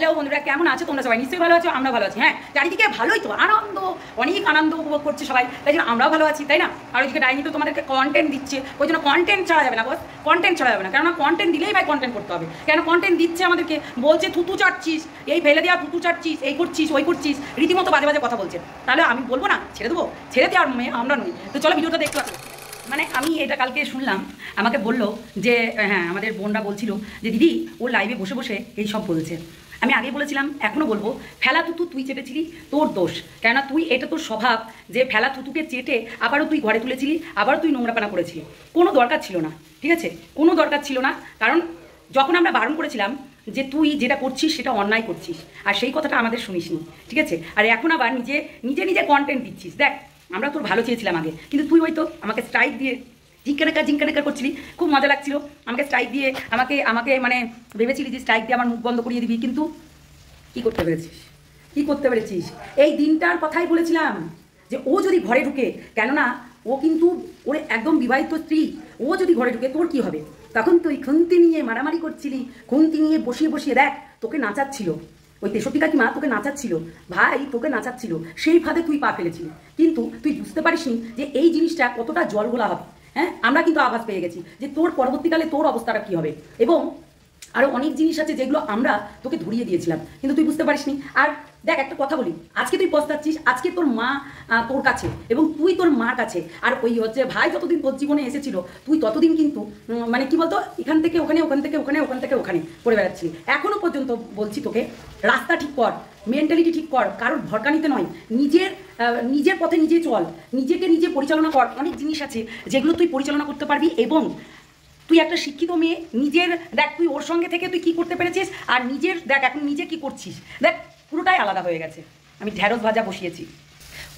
Hello বন্ধুরা, কেমন আছো তোমরা? সবাই নিশ্চয়ই ভালো আছো, আমরা ভালো আছি। হ্যাঁ, চারিদিকে ভালোই তো আনন্দ, অনেক আনন্দ উপভোগ করছে সবাই, তাই জন্য আমরাও ভালো আছি, তাই না? আর ওইদিকে ডাইনি তো তোমাদেরকে কন্টেন্ট দিচ্ছে, ওই জন্য কন্টেন্ট ছাড়া যাবে না বস, কন্টেন্ট ছাড়া যাবে না। কেননা কন্টেন্ট দিলেই ভাই কন্টেন্ট করতে হবে। কেন কন্টেন্ট দিচ্ছে আমাদেরকে, বলছে থুতু চাটছিস, এই ফেলে দেওয়া থুতু চাটছিস, এই করছিস ওই করছিস, রীতিমতো বাজে বাজে কথা বলছে। তাহলে আমি বলবো না ছেড়ে দেবো? ছেড়ে দেওয়ার মেয়ে আমরা নই। তো চলো ভিডিওটা দেখতে পাচ্ছি। মানে আমি এটা কালকে শুনলাম, আমাকে বললো যে হ্যাঁ, আমাদের বোনরা বলছিল যে দিদি ওর লাইভে বসে বসে এই সব বলছে। আমি আগে বলেছিলাম, এখনও বলবো, ফেলা থুতু তুই চেটেছিলি, তোর দোষ। কেননা তুই, এটা তোর স্বভাব যে ফেলা থুতুকে চেটে আবারও তুই ঘরে তুলেছিলি, আবারও তুই নোংরাপানা করেছিলি। কোনো দরকার ছিল না, ঠিক আছে? কোনো দরকার ছিল না। কারণ যখন আমরা বারণ করেছিলাম যে তুই যেটা করছিস সেটা অন্যায় করছিস, আর সেই কথাটা আমাদের শুনিসনি, ঠিক আছে? আর এখন আবার নিজে নিজে নিজে কন্টেন্ট দিচ্ছিস। দেখ, আমরা তোর ভালো চেয়েছিলাম আগে, কিন্তু তুই হয়তো আমাকে স্ট্রাইক দিয়ে জিঙ্কানেকা করছিলি, খুব মজা লাগছিল। আমাকে স্ট্রাইক দিয়ে আমাকে মানে ভেবেছিলি যে স্ট্রাইক দিয়ে আমার মুখ বন্ধ করিয়ে দিবি, কিন্তু কী করতে পেরেছিস? কী করতে পেরেছিস? এই দিনটার কথাই বলেছিলাম যে ও যদি ঘরে ঢুকে, কেননা ও কিন্তু ওর একদম বিবাহিত স্ত্রী, ও যদি ঘরে ঢুকে তোর কী হবে? তখন তুই খুন্তি নিয়ে মারামারি করছিলি, খুন্তি নিয়ে বসিয়ে বসিয়ে দেখ তোকে নাচাচ্ছিল ওই 63 কাকিমা, তোকে নাচাচ্ছিল ভাই, তোকে নাচাচ্ছিল। সেই ফাঁদে তুই পা ফেলেছিলি, কিন্তু তুই বুঝতে পারিসনি যে এই জিনিসটা কতটা জলগোলা হবে। হ্যাঁ, আমরা কিন্তু আভাস পেয়ে গেছি যে তোর পরবর্তীকালে তোর অবস্থাটা কী হবে, এবং আরও অনেক জিনিস আছে যেগুলো আমরা তোকে ধরিয়ে দিয়েছিলাম, কিন্তু তুই বুঝতে পারিসনি। আর দেখ, একটা কথা বলি, আজকে তুই পস্তাচ্ছিস, আজকে তোর মা তোর কাছে এবং তুই তোর মার কাছে। আর ওই হচ্ছে ভাই যতদিন তোর জীবনে এসেছিল, তুই ততদিন কিন্তু মানে কি বলতো, এখান থেকে ওখানে, ওখান থেকে ওখানে, ওখান থেকে ওখানে করে বেড়াচ্ছিলি। এখনও পর্যন্ত বলছি তোকে, রাস্তা ঠিক কর, মেন্টালিটি ঠিক কর, কারোর ভরকানিতে নয়, নিজের পথে নিজে চল, নিজেকে নিজে পরিচালনা কর। অনেক জিনিস আছে যেগুলো তুই পরিচালনা করতে পারবি, এবং তুই একটা শিক্ষিত মেয়ে, নিজের দেখ তুই ওর সঙ্গে থেকে তুই কী করতে পেরেছিস, আর নিজের দেখ এখন নিজে কী করছিস, দেখ পুরোটাই আলাদা হয়ে গেছে। আমি ঢ্যাঁড়স ভাজা বসিয়েছি,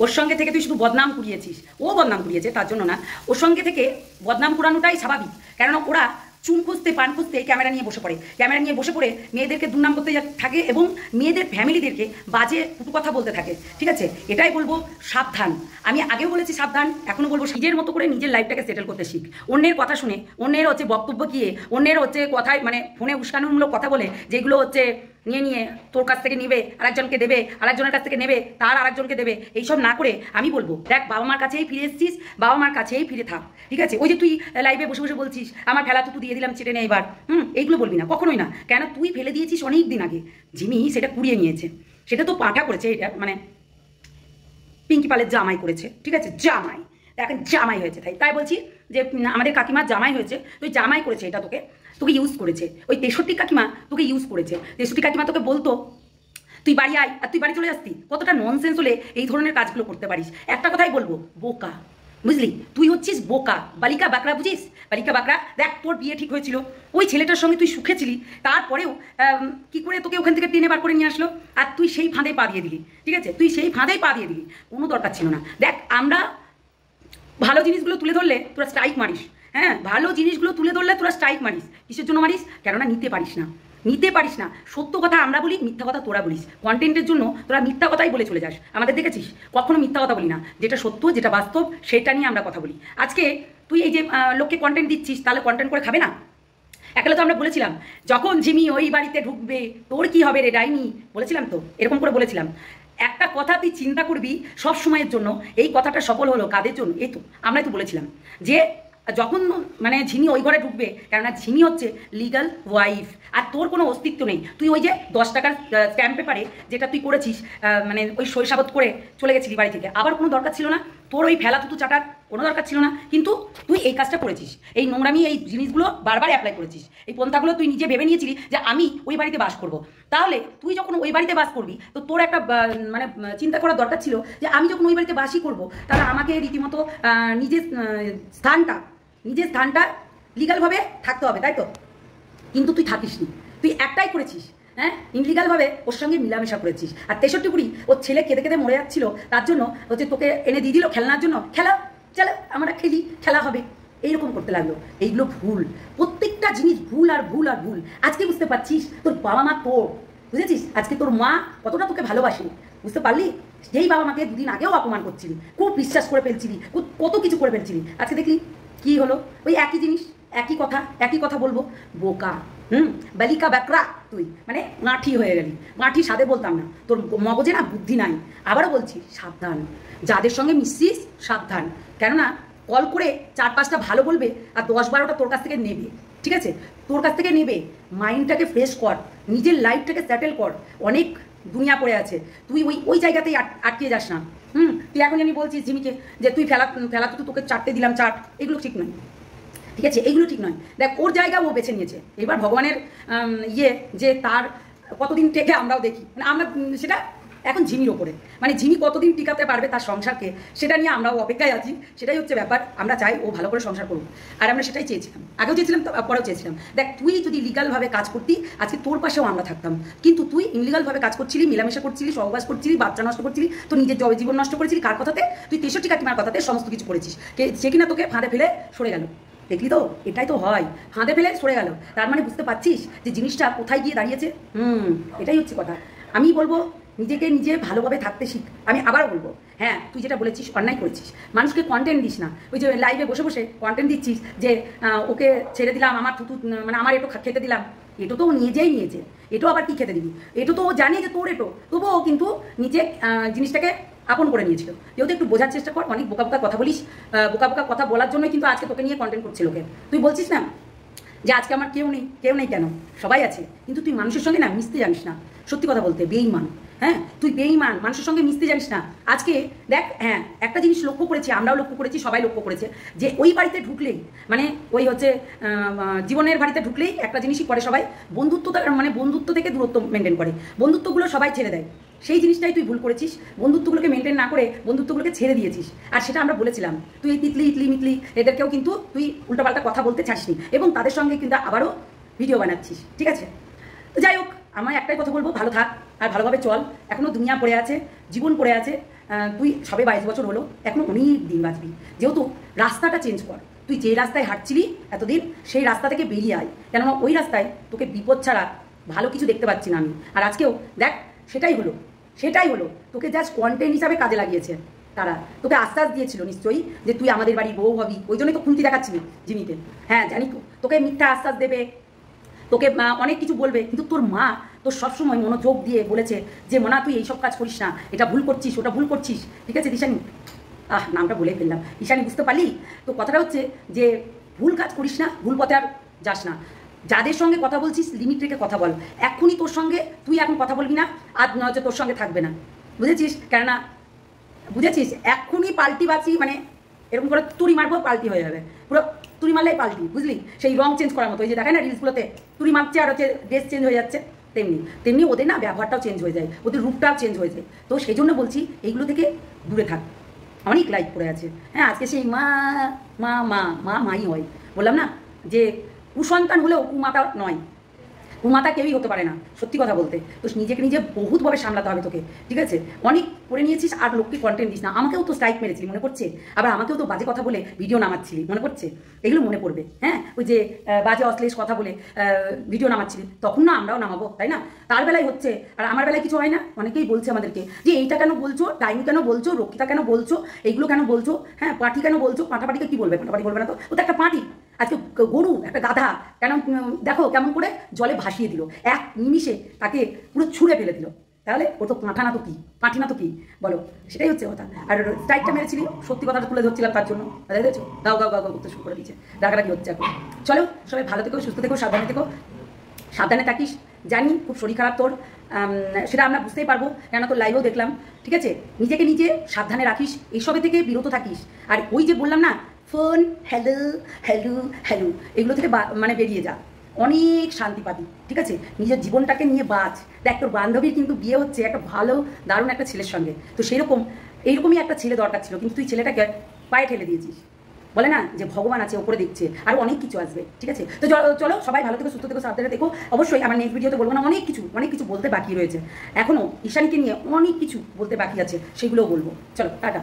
ওর সঙ্গে থেকে তুই শুধু বদনাম কুড়িয়েছিস। ও বদনাম কুড়িয়েছে তার জন্য না, ওর সঙ্গে থেকে বদনাম কুড়ানোটাই স্বাভাবিক। কেননা ওরা চুন খুঁজতে পান খুঁজতে ক্যামেরা নিয়ে বসে পড়ে, ক্যামেরা নিয়ে বসে পড়ে মেয়েদেরকে দুর্নাম করতে থাকে, এবং মেয়েদের ফ্যামিলিদেরকে বাজে কুটু কথা বলতে থাকে, ঠিক আছে? এটাই বলবো, সাবধান। আমি আগেও বলেছি সাবধান, এখনও বলবো নিজের মতো করে নিজের লাইফটাকে সেটেল করতে শিখ। অন্যের কথা শুনে, অন্যের হচ্ছে বক্তব্য গিয়ে, অন্যের হচ্ছে কথায় মানে ফোনে উস্কানোমূলক কথা বলে, যেগুলো হচ্ছে নিয়ে তোর কাছ থেকে নেবে, আরেকজনকে দেবে, আরেকজনের কাছ থেকে নেবে, তার আরেকজনকে দেবে, এইসব না করে আমি বলবো, দেখ বাবা মার কাছেই ফিরে এসেছিস, বাবা মার কাছেই ফিরে থাক, ঠিক আছে? ওই যে তুই লাইভে বসে বসে বলছিস আমার ফেলা তুই দিয়ে দিলাম চেটে নে এবার, এইগুলো বলবি না, কখনোই না। কেন তুই ফেলে দিয়েছিস অনেক দিন আগে, জিমি সেটা কুড়িয়ে নিয়েছে, সেটা তো পাঠা করেছে, এটা মানে পিঙ্কি পালের জামাই করেছে, ঠিক আছে? জামাই এখন জামাই হয়েছে, তাই বলছি যে আমাদের কাকিমার জামাই হয়েছে, তুই জামাই করেছে, এটা তোকে ইউজ করেছে। ওই 63 কাকিমা তোকে ইউজ করেছে। 63 কাকিমা তোকে বলতো তুই বাড়ি আয়, আর তুই বাড়ি চলে আসতি। কতটা ননসেন্স হলে এই ধরনের কাজগুলো করতে পারিস? একটা কথাই বলবো, বোকা, বুঝলি? তুই হচ্ছিস বোকা, বালিকা বাকরা, বুঝিস? বালিকা বাকরা। দেখ তোর বিয়ে ঠিক হয়েছিল, ওই ছেলেটার সঙ্গে তুই সুখে ছিলি, তারপরেও কি করে তোকে ওখান থেকে টেনে বার করে নিয়ে আসলো, আর তুই সেই ফাঁদে পা দিয়ে দিলি, ঠিক আছে? তুই সেই ফাঁদেই পা দিয়ে দিলি, কোনো দরকার ছিল না। দেখ, আমরা ভালো জিনিসগুলো তুলে ধরলে তোরা স্ট্রাইক মারিস। হ্যাঁ, ভালো জিনিসগুলো তুলে ধরলে তোরা স্ট্রাইক মারিস। কিসের জন্য মারিস? কেননা নিতে পারিস না, নিতে পারিস না। সত্য কথা আমরা বলি, মিথ্যা কথা তোরা বলিস। কন্টেন্টের জন্য তোরা মিথ্যা কথাই বলে চলে যাস। আমাদের দেখেছিস কখনো মিথ্যা কথা বলি না, যেটা সত্য, যেটা বাস্তব, সেটা নিয়ে আমরা কথা বলি। আজকে তুই এই যে লোককে কন্টেন্ট দিচ্ছিস, তাহলে কন্টেন্ট করে খাবে না? একালে তো আমরা বলেছিলাম যখন জিমি ওই বাড়িতে ঢুকবে তোর কি হবে রে ডাইনি, বলেছিলাম তো, এরকম করে বলেছিলাম। একটা কথা তুই চিন্তা করবি সব সময়ের জন্য, এই কথাটা সফল হলো কাদের জন্য? এই তো আমরাই তো বলেছিলাম যে যখন মানে ঝিমি ওই ঘরে ঢুকবে, কেননা ঝিমি হচ্ছে লিগাল ওয়াইফ, আর তোর কোনো অস্তিত্ব নেই। তুই ওই যে 10 টাকার স্ট্যাম্প পেপারে যেটা তুই করেছিস, মানে ওই শৈশাবত করে চলে গেছিলি বাড়ি থেকে, আবার কোনো দরকার ছিল না তোর ওই ফেলা তুতু চাটার, কোনো দরকার ছিল না। কিন্তু তুই এই কাজটা করেছিস, এই নোংরামি, এই জিনিসগুলো বারবার অ্যাপ্লাই করেছিস, এই পন্থাগুলো তুই নিজে ভেবে নিয়েছিলি যে আমি ওই বাড়িতে বাস করব। তাহলে তুই যখন ওই বাড়িতে বাস করবি, তো তোর একটা মানে চিন্তা করার দরকার ছিল যে আমি যখন ওই বাড়িতে বাসই করব, তাহলে আমাকে রীতিমতো নিজের স্থানটা লিগালভাবে থাকতে হবে, তাই তো? কিন্তু তুই থাকিসনি, তুই একটাই করেছিস, হ্যাঁ, ইনলিগালভাবে ওর সঙ্গে মিলামেশা করেছিস। আর 63 বুড়ি ওর ছেলে কেঁদে কেঁদে মরে যাচ্ছিল, তার জন্য হচ্ছে তোকে এনে দিয়ে দিল খেলনার জন্য, খেলা চলো আমরা খেলি, খেলা হবে, এইরকম করতে লাগলো। এইগুলো ভুল, প্রত্যেকটা জিনিস ভুল আর ভুল আর ভুল। আজকে বুঝতে পারছিস তোর বাবা মা তোর, বুঝেছিস? আজকে তোর মা কতটা তোকে ভালোবাসে, বুঝতে পারলি? যেই বাবা মাকে দুদিন আগেও অপমান করছিলি, খুব বিশ্বাস করে ফেলছিলি, কত কিছু করে ফেলছিলি, আজকে দেখলি কি হলো? ওই একই জিনিস, একই কথা বলবো। বোকা, বালিকা ব্যাকরা তুই, মানে গাঁঠি হয়ে গেলি। গাঁঠি সাদে বলতাম না, তোর মগজে না বুদ্ধি নাই। আবারও বলছি সাবধান, যাদের সঙ্গে মিশছিস সাবধান, কেননা কল করে 4-5টা ভালো বলবে আর 10-12টা তোর কাছ থেকে নেবে। ঠিক আছে, তোর কাছ থেকে নেবে। মাইন্ডটাকে ফ্রেশ কর, নিজের লাইফটাকে সেটেল কর। অনেক দুনিয়া পড়ে আছে, তুই ওই জায়গাতেই আটকে যাস না। তুই এখন আমি বলছিস জিমিকে যে তুই ফেলা তো তোকে 4টে দিলাম, 4, এগুলো ঠিক নয়। ঠিক আছে, এইগুলো ঠিক নয়। দেখ ওর জায়গা ও বেছে নিয়েছে। এবার ভগবানের যে তার কতদিন টেকে আমরাও দেখি, মানে আমরা সেটা এখন ঝিমির ওপরে, মানে ঝিমি কতদিন টিকাতে পারবে তার সংসারকে, সেটা নিয়ে আমরাও অপেক্ষায় আছি। সেটাই হচ্ছে ব্যাপার। আমরা চাই ও ভালো করে সংসার করুক, আর আমরা সেটাই চেয়েছিলাম, আগেও চেয়েছিলাম, তো পরেও চেয়েছিলাম। দেখ তুই যদি লিগালভাবে কাজ করতি আজকে তোর পাশেও আমরা থাকতাম, কিন্তু তুই ইনলিগালভাবে কাজ করছিলি, মেলামেশা করছিলি, সহবাস করছিলি, বাচ্চা নষ্ট করছিলি, তো নিজের জীবন নষ্ট করেছিলি। কার কথাতে? তুই 63 কাকিমার কথাতে সমস্ত কিছু করেছিস। সে কিনা তোকে ফাঁদে ফেলে সরে গেল। দেখলি তো, এটাই তো হয়, ফাঁদে ফেলে সরে গেল। তার মানে বুঝতে পারছিস যে জিনিসটা কোথায় গিয়ে দাঁড়িয়েছে। এটাই হচ্ছে কথা। আমি বলবো নিজেকে নিজে ভালোভাবে থাকতে শিখ। আমি আবার বলবো, হ্যাঁ তুই যেটা বলেছিস অন্যায় করেছিস, মানুষকে কন্টেন্ট দিস না। ওই যে লাইভে বসে বসে কন্টেন্ট দিচ্ছিস যে ওকে ছেড়ে দিলাম, আমার থুতু মানে আমার একটু খেতে দিলাম। এটো তো ও নিয়েছে, এটাও আবার কি খেতে দিবি? এটো তো ও জানে যে তোর এটো, তবুও কিন্তু নিজে জিনিসটাকে আপন করে নিয়েছিল। যেহেতু একটু বোঝার চেষ্টা কর। অনেক বোকা বোকা কথা বলিস, বোকা বোকা কথা বলার জন্যই কিন্তু আজকে তোকে নিয়ে কন্টেন্ট করছিল লোকে। তুই বলছিস না যে আজকে আমার কেউ নেই কেন, সবাই আছে, কিন্তু তুই মানুষের সঙ্গে না মিশতে জানিস না। সত্যি কথা বলতে বেঈমান। হ্যাঁ তুই বেঈমান, মানুষের সঙ্গে মিশতে জানিস না। আজকে দেখ, হ্যাঁ একটা জিনিস লক্ষ্য করেছি, আমরাও লক্ষ্য করেছি, সবাই লক্ষ্য করেছে, যে ওই বাড়িতে ঢুকলেই, মানে ওই হচ্ছে জীবনের বাড়িতে ঢুকলেই একটা জিনিসই করে সবাই, বন্ধুত্ব থেকে দূরত্ব মেনটেন করে, বন্ধুত্বগুলো সবাই ছেড়ে দেয়। সেই জিনিসটাই তুই ভুল করেছিস, বন্ধুত্বগুলোকে মেনটেন না করে বন্ধুত্বগুলোকে ছেড়ে দিয়েছিস। আর সেটা আমরা বলেছিলাম, তুই এই তিতলি ইতলি মিতলি এদেরকেও কিন্তু তুই উল্টোপাল্টা কথা বলতে চাসনি, এবং তাদের সঙ্গে কিন্তু আবারও ভিডিও বানাচ্ছিস। ঠিক আছে, তো যাই হোক, আমার একটাই কথা বলবো, ভালো থাক আর ভালোভাবে চল। এখনও দুনিয়া পড়ে আছে, জীবন পড়ে আছে। তুই সবে 22 বছর হলো, এখনও অনেক দিন বাঁচবি। যেহেতু রাস্তাটা চেঞ্জ কর, তুই যে রাস্তায় হাঁটছিলি এতদিন সেই রাস্তা থেকে বেরিয়ে আয়, কেননা ওই রাস্তায় তোকে বিপদ ছাড়া ভালো কিছু দেখতে পাচ্ছি না আমি। আর আজকেও দেখ সেটাই হলো তোকে জাস্ট কন্টেন্ট হিসাবে কাজে লাগিয়েছে তারা। তোকে আশ্বাস দিয়েছিল নিশ্চয়ই যে তুই আমাদের বাড়ি বউ হবি, ওই জন্যই তো খুন্তি দেখাচ্ছিলি জিমিকে। হ্যাঁ জানি তো, তোকে মিথ্যা আশ্বাস দেবে, তোকে অনেক কিছু বলবে, কিন্তু তোর মা তোর সবসময় মনোযোগ দিয়ে বলেছে যে মনা তুই এইসব কাজ করিস না, এটা ভুল করছিস, ওটা ভুল করছিস। ঠিক আছে দিশানি, নামটা বলে ফেললাম, ঈশানি, বুঝতে পারলি তো? কথাটা হচ্ছে যে ভুল কাজ করিস না, ভুল পথে আর যাস না। যাদের সঙ্গে কথা বলছিস লিমিট রেখে কথা বল। এখনই তোর সঙ্গে তুই এখন কথা বলবি না, আর হচ্ছে তোর সঙ্গে থাকবে না, বুঝেছিস? কেননা বুঝেছিস, এখনই পাল্টি বাঁচি, মানে এরকম করে তুড়ি মারবো পাল্টি হয়ে যাবে, পুরো তুড়ি মারলেই পাল্টি, বুঝলি? সেই রং চেঞ্জ করার মতো, ওই যে দেখায় না রিলসগুলোতে তুড়ি মারছে আর হচ্ছে ড্রেস চেঞ্জ হয়ে যাচ্ছে, তেমনি ওদের না ব্যবহারটাও চেঞ্জ হয়ে যায়, ওদের রূপটাও চেঞ্জ হয়ে যায়। তো সেই জন্য বলছি এইগুলো থেকে দূরে থাক। অনেক লাইক পড়ে আছে। হ্যাঁ আজকে সেই মাই হয়, বললাম না যে কুসন্তান হলেও কুমাতা নয়, কুমাতা কেউই হতে পারে না, সত্যি কথা বলতে। তো নিজেকে নিজে বহুতভাবে সামলাতে হবে তোকে। ঠিক আছে, অনেক করে নিয়েছিস আর লোককে কন্টেন্ট দিস না। আমাকেও তো স্ট্রাইক মেরেছিলি মনে পড়ছে, আবার আমাকেও তো বাজে কথা বলে ভিডিও নামাচ্ছিলি মনে পড়ছে, এগুলো মনে পড়বে। হ্যাঁ ওই যে বাজে অশ্লীল কথা বলে ভিডিও নামাচ্ছিলি, তখন না আমরাও নামাবো, তাই না? তার বেলায় হচ্ছে, আর আমার বেলায় কিছু হয় না। অনেকেই বলছে আমাদেরকে যে এইটা কেন বলছো, টাইম কেন বলছো, রক্ষিতা কেন বলছো, এইগুলো কেন বলছো, হ্যাঁ পাটি কেন বলছো। পাটাপাটিকে কি বলবে? পাটাপাটি বলবে না তো, ও তো একটা পাটি। আজকে গরু একটা গাধা কেন দেখো কেমন করে জলে ভাসিয়ে দিল, এক নিমিষে তাকে পুরো ছুঁড়ে ফেলে দিল। তাহলে ও তো পাঁঠা না তো কি, পাঁঠি না তো কি, বলো? সেটাই হচ্ছে কথা। আর স্ট্রাইকটা মেরেছিলি, সত্যি কথাটা তুলে ধরছিলাম তার জন্য, দেখেছো গাও গাও গাও গাও করতে শুরু করে দিচ্ছে, ডাকাডাকি হচ্ছে এখন। চলো সবাই ভালো থেকো, সুস্থ থেকো, সাবধানে থাকিস। জানি খুব শরীর খারাপ তোর, সেটা আমরা বুঝতেই পারবো, কেন তোর লাইভেও দেখলাম। ঠিক আছে, নিজেকে নিজে সাবধানে রাখিস, এইসবের থেকে বিরত থাকিস। আর ওই যে বললাম না ফোন হ্যালো হ্যালো হ্যালো, এগুলো থেকে মানে বেরিয়ে যা, অনেক শান্তি পাবি। ঠিক আছে, নিজের জীবনটাকে নিয়ে বাঁচ। দেখ তোর বান্ধবীর কিন্তু বিয়ে হচ্ছে একটা ভালো দারুণ একটা ছেলের সঙ্গে, তো এইরকমই একটা ছেলে দরকার ছিল, কিন্তু তুই ছেলেটাকে পায়ে ঠেলে দিয়েছিস। বলে না যে ভগবান আছে ওপরে দেখছে, আর অনেক কিছু আসবে। ঠিক আছে, তো চলো সবাই ভালো থেকো, সুস্থ থেকো, সাবধানে দেখো। অবশ্যই আমার নেক্সট ভিডিওতে বলবো না, অনেক কিছু বলতে বাকি রয়েছে এখনও, ঈশানীকে নিয়ে অনেক কিছু বলতে বাকি আছে, সেগুলোও বলবো। চলো টাটা।